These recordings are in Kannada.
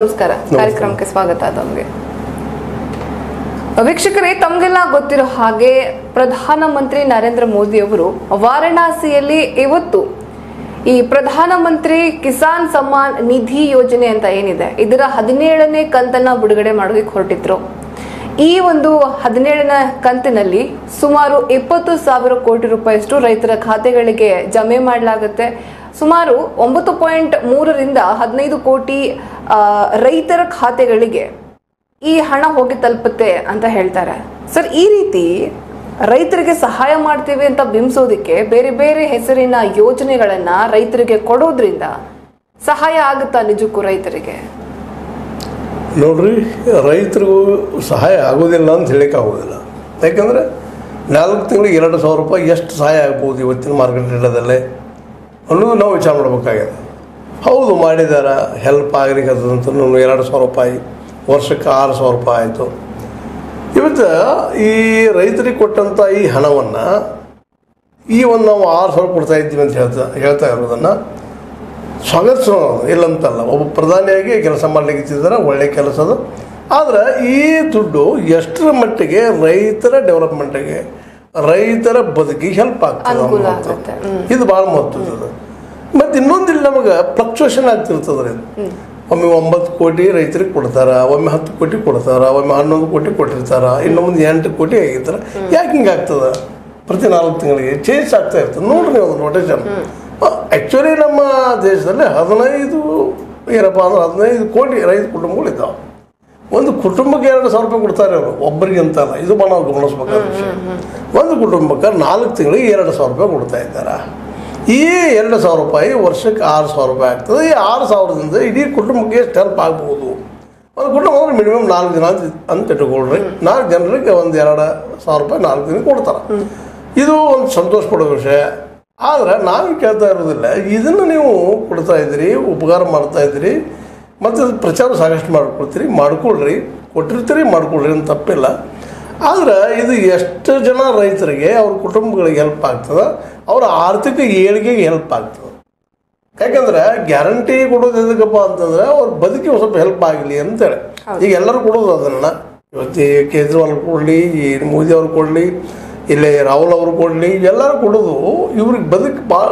ನಮಸ್ಕಾರ ಕಾರ್ಯಕ್ರಮಕ್ಕೆ ಸ್ವಾಗತ ತಮಗೆ ವೀಕ್ಷಕರೇ ತಮಗೆಲ್ಲ ಗೊತ್ತಿರೋ ಹಾಗೆ ಪ್ರಧಾನಮಂತ್ರಿ ನರೇಂದ್ರ ಮೋದಿ ಅವರು ವಾರಣಾಸಿಯಲ್ಲಿ ಇವತ್ತು ಈ ಪ್ರಧಾನಮಂತ್ರಿ ಕಿಸಾನ್ ಸಮ್ಮಾನ್ ನಿಧಿ ಯೋಜನೆ ಅಂತ ಏನಿದೆ ಇದರ 17ನೇ ಕಂತನ್ನ ಬಿಡುಗಡೆ ಮಾಡೋದಕ್ಕೆ ಹೊರಟಿದ್ರು। ಈ ಒಂದು 17ನೇ ಕಂತಿನಲ್ಲಿ ಸುಮಾರು 20,000 ಕೋಟಿ ರೂಪಾಯಿಯಷ್ಟು ರೈತರ ಖಾತೆಗಳಿಗೆ ಜಮೆ ಮಾಡಲಾಗುತ್ತೆ। ಸುಮಾರು 9.3 ರಿಂದ 15 ಕೋಟಿ ರೈತರ ಖಾತೆಗಳಿಗೆ ಈ ಹಣ ಹೋಗಿ ತಲುಪುತ್ತೆ ಅಂತ ಹೇಳ್ತಾರೆ। ಸರ್, ಈ ರೀತಿ ರೈತರಿಗೆ ಸಹಾಯ ಮಾಡ್ತೀವಿ ಅಂತ ಬಿಂಬಿಸೋದಕ್ಕೆ ಬೇರೆ ಬೇರೆ ಹೆಸರಿನ ಯೋಜನೆಗಳನ್ನ ರೈತರಿಗೆ ಕೊಡೋದ್ರಿಂದ ಸಹಾಯ ಆಗುತ್ತಾ ನಿಜಕ್ಕೂ ರೈತರಿಗೆ? ನೋಡ್ರಿ, ರೈತರಿಗೂ ಸಹಾಯ ಆಗೋದಿಲ್ಲ ಅಂತ ಹೇಳಕ್ಕೆ ಆಗೋದಿಲ್ಲ। ಯಾಕಂದರೆ 4 ತಿಂಗಳಿಗೆ 2,000 ರೂಪಾಯಿ ಎಷ್ಟು ಸಹಾಯ ಆಗ್ಬೋದು ಇವತ್ತಿನ ಮಾರ್ಕೆಟ್ ರೇಟದಲ್ಲೇ ಅನ್ನೋದು ನಾವು ವಿಚಾರ ಮಾಡಬೇಕಾಗಿದೆ। ಹೌದು, ಮಾಡಿದಾರ, ಹೆಲ್ಪ್ ಆಗ್ಲಿಕ್ಕೆ ಅಂತ 2,000 ರೂಪಾಯಿ ವರ್ಷಕ್ಕೆ 6,000 ರೂಪಾಯಿ ಆಯಿತು। ಇವತ್ತು ಈ ರೈತರಿಗೆ ಕೊಟ್ಟಂಥ ಈ ಹಣವನ್ನು ಈ ಒಂದು ನಾವು 6,000 ಕೊಡ್ತಾ ಇದ್ದೀವಿ ಅಂತ ಹೇಳ್ತಾ ಇರೋದನ್ನು ಸ್ವಾಗತಿಸೋಣ, ಇಲ್ಲಂತಲ್ಲ। ಒಬ್ಬ ಪ್ರಧಾನಿಯಾಗಿ ಕೆಲಸ ಮಾಡಲಿಕ್ಕೆ ಇತ್ತಿದ್ದಾರೆ, ಒಳ್ಳೆಯ ಕೆಲಸದ। ಆದರೆ ಈ ದುಡ್ಡು ಎಷ್ಟರ ಮಟ್ಟಿಗೆ ರೈತರ ಡೆವಲಪ್ಮೆಂಟಿಗೆ, ರೈತರ ಬದುಕಿಗೆ ಹೆಲ್ಪ್ ಆಗ್ತದೆ, ಇದು ಭಾಳ ಮಹತ್ವದ। ಮತ್ತು ಇನ್ನೊಂದಿಲ್ಲ, ನಮಗೆ ಫ್ಲಕ್ಚುಯೇಷನ್ ಆಗ್ತಿರ್ತದೆ। ಒಮ್ಮೆ 9 ಕೋಟಿ ರೈತರಿಗೆ ಕೊಡ್ತಾರೆ, ಒಮ್ಮೆ 10 ಕೋಟಿ ಕೊಡ್ತಾರೆ, ಒಮ್ಮೆ 11 ಕೋಟಿ ಕೊಟ್ಟಿರ್ತಾರೆ, ಇನ್ನೊಂದು 8 ಕೋಟಿ ಆಗಿರ್ತಾರೆ। ಯಾಕೆ ಹಿಂಗೆ ಆಗ್ತದೆ? ಪ್ರತಿ 4 ತಿಂಗಳಿಗೆ ಚೇಂಜ್ ಆಗ್ತಾ ಇರ್ತದೆ। ನೋಡ್ರಿ ನೀವು ಒಂದು ರೊಟೇಷನ್। ಆ್ಯಕ್ಚುಲಿ ನಮ್ಮ ದೇಶದಲ್ಲಿ 15 ಏನಪ್ಪ ಅಂದ್ರೆ 15 ಕೋಟಿ ರೈತ ಕುಟುಂಬಗಳಿದ್ದಾವೆ। ಒಂದು ಕುಟುಂಬಕ್ಕೆ 2,000 ರೂಪಾಯಿ ಕೊಡ್ತಾರೆ ಅವರು, ಒಬ್ಬರಿಗೆ ಅಂತಲ್ಲ। ಇದು ನಾವು ಗಮನಿಸ್ಬೇಕಾದ ವಿಷಯ। ಒಂದು ಕುಟುಂಬಕ್ಕೆ 4 ತಿಂಗಳಿಗೆ 2,000 ರೂಪಾಯಿ ಕೊಡ್ತಾ ಇದ್ದಾರೆ। ಈ 2,000 ರೂಪಾಯಿ ವರ್ಷಕ್ಕೆ 6,000 ರೂಪಾಯಿ ಆಗ್ತದೆ। ಈ 6,000ದಿಂದ ಇಡೀ ಕುಟುಂಬಕ್ಕೆ ಎಷ್ಟು ಹೆಲ್ಪ್ ಆಗ್ಬೋದು? ಒಂದು ಕುಟುಂಬ ಅಂದ್ರೆ ಮಿನಿಮಮ್ 4 ದಿನ ಅಂತ ಇಟ್ಕೊಳ್ರಿ, 4 ಜನರಿಗೆ ಒಂದು 2,000 ರೂಪಾಯಿ 4 ದಿನ ಕೊಡ್ತಾರೆ। ಇದು ಒಂದು ಸಂತೋಷ ಪಡೋ ವಿಷಯ। ಆದರೆ ನಾವು ಕೇಳ್ತಾ ಇರೋದಿಲ್ಲ, ಇದನ್ನು ನೀವು ಕೊಡ್ತಾ ಇದ್ದೀರಿ, ಉಪಕಾರ ಮಾಡ್ತಾ ಇದ್ದೀರಿ, ಮತ್ತು ಪ್ರಚಾರ ಸಾಕಷ್ಟು ಮಾಡ್ಕೊಳ್ರಿ, ಕೊಟ್ಟಿರ್ತೀರಿ, ಮಾಡ್ಕೊಳ್ರಿ ಅಂತ ತಪ್ಪಿಲ್ಲ। ಆದರೆ ಇದು ಎಷ್ಟು ಜನ ರೈತರಿಗೆ, ಅವ್ರ ಕುಟುಂಬಗಳಿಗೆ ಹೆಲ್ಪ್ ಆಗ್ತದೆ, ಅವರ ಆರ್ಥಿಕ ಏಳಿಗೆಗೆ ಹೆಲ್ಪ್ ಆಗ್ತದೆ। ಯಾಕಂದ್ರೆ ಗ್ಯಾರಂಟಿ ಕೊಡೋದು ಎದಕ್ಕಪ್ಪ ಅಂತಂದ್ರೆ ಅವ್ರ ಬದುಕಿಗೆ ಸ್ವಲ್ಪ ಹೆಲ್ಪ್ ಆಗಲಿ ಅಂತೇಳಿ। ಈಗ ಎಲ್ಲರೂ ಕೊಡೋದು ಅದನ್ನು, ಇವತ್ತು ಕೇಜ್ರಿವಾಲ್ ಕೊಡಲಿ, ಮೋದಿ ಅವ್ರು ಕೊಡಲಿ, ಇಲ್ಲೇ ರಾಹುಲ್ ಅವರು ಕೊಡಲಿ, ಎಲ್ಲರೂ ಕೊಡೋದು ಇವ್ರಿಗೆ ಬದುಕು ಭಾಳ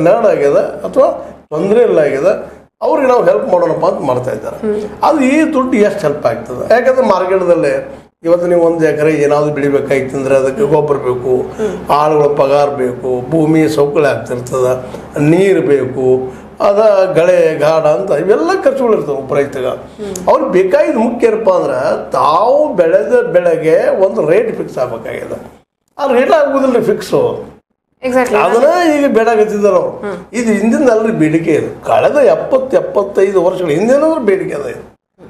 ನಾಡಾಗ್ಯದ ಅಥವಾ ತೊಂದರೆ ಇಲ್ಲ ಆಗ್ಯದ, ಅವ್ರಿಗೆ ನಾವು ಹೆಲ್ಪ್ ಮಾಡೋಣಪ್ಪ ಅಂತ ಮಾಡ್ತಾ ಇದ್ದಾರೆ। ಅದು ಈ ದುಡ್ಡು ಎಷ್ಟು ಹೆಲ್ಪ್ ಆಗ್ತದೆ? ಯಾಕಂದ್ರೆ ಮಾರ್ಕೆಟ್ದಲ್ಲೇ ಇವತ್ತು ನೀವು 1 ಎಕರೆ ಏನಾದ್ರು ಬೆಳಿಬೇಕಾಯ್ತಂದ್ರೆ ಅದಕ್ಕೆ ಗೊಬ್ಬರ ಬೇಕು, ಆಳುಗಳ ಪಗಾರ ಬೇಕು, ಭೂಮಿ ಸೌಕಳಿ ಆಗ್ತಿರ್ತದೆ, ನೀರು ಬೇಕು, ಗಳೆ ಗಾಢ ಅಂತ ಇವೆಲ್ಲ ಖರ್ಚುಗಳು ಇರ್ತವೆ ಒಬ್ಬ ರೈತಗ। ಅವ್ರಿಗೆ ಬೇಕಾಗಿದ್ದು ಮುಖ್ಯ ಏನಪ್ಪ ಅಂದ್ರೆ ತಾವು ಬೆಳೆದ ಬೆಳೆಗೆ ಒಂದು ರೇಟ್ ಫಿಕ್ಸ್ ಆಗ್ಬೇಕಾಗಿದೆ। ಆ ರೇಟ್ ಆಗುದಿಲ್ಲ ಫಿಕ್ಸು, ಅದನ್ನ ಈಗ ಬೇಡಾಗತ್ತಿದ್ದಾರೆ ಅವರು। ಇದು ಹಿಂದಿಂದ ಅಲ್ರಿ ಬೇಡಿಕೆ, ಇದು ಕಳೆದ 70-75 ವರ್ಷಗಳ ಹಿಂದೇನಾದ್ರೂ ಬೇಡಿಕೆ ಅದ। ಇದು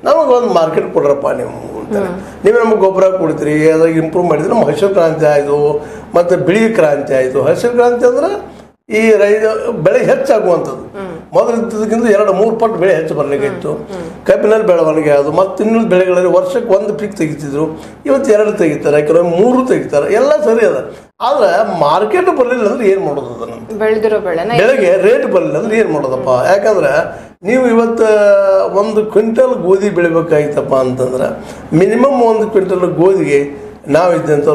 ನಮಗೆ ಒಂದು ಮಾರ್ಕೆಟ್ ಕೊಡ್ರಪ್ಪ ನೀವು ಅಂತಾರೆ, ನೀವು ನಮಗೆ ಗೊಬ್ಬರ ಕೊಡ್ತೀರಿ, ಅದ್ರಾಗ ಇಂಪ್ರೂವ್ ಮಾಡಿದ್ರೆ ನಮ್ಮ ಹಸಿರು ಕ್ರಾಂತಿ ಆಯಿತು, ಮತ್ತು ಬಿಳಿ ಕ್ರಾಂತಿ ಆಯಿತು। ಹಸಿರು ಕ್ರಾಂತಿ ಅಂದ್ರೆ ಈ ಬೆಳೆ ಹೆಚ್ಚಾಗುವಂಥದ್ದು, ಮೊದಲು ಇದ್ದದಕ್ಕಿಂತ 2-3 ಪಟ್ಟು ಬೆಳೆ ಹೆಚ್ಚು ಬರಲಿಕ್ಕಿತ್ತು। ಕಬ್ಬಿನಲ್ಲಿ ಬೆಳವಣಿಗೆ ಅದು, ಮತ್ತು ಇನ್ನೊಂದು ಬೆಳೆಗಳಲ್ಲಿ ವರ್ಷಕ್ಕೆ 1 ಪೀಕ್ ತೆಗಿತಿದ್ರು, ಇವತ್ತು 2 ತೆಗಿತಾರೆ, ಕೆಲವೊಮ್ಮೆ 3 ತೆಗಿತಾರೆ, ಎಲ್ಲ ಸರಿ ಅದ। ಆದ್ರೆ ಮಾರ್ಕೆಟ್ ಬರಲಿಲ್ಲ ಅಂದ್ರೆ ಏನು ಮಾಡೋದು? ಅದನ್ನು ಬೆಳೆದಿರೋ ಬೆಳೆಗೆ ರೇಟ್ ಬರಲಿಲ್ಲ ಅಂದ್ರೆ ಏನು ಮಾಡೋದಪ್ಪ? ಯಾಕಂದ್ರೆ ನೀವು ಇವತ್ತು 1 ಕ್ವಿಂಟಲ್ ಗೋಧಿ ಬೆಳಿಬೇಕಾಯ್ತಪ್ಪ ಅಂತಂದ್ರೆ ಮಿನಿಮಮ್ 1 ಕ್ವಿಂಟಲ್ ಗೋಧಿಗೆ ನಾವಿದ್ದಂಥ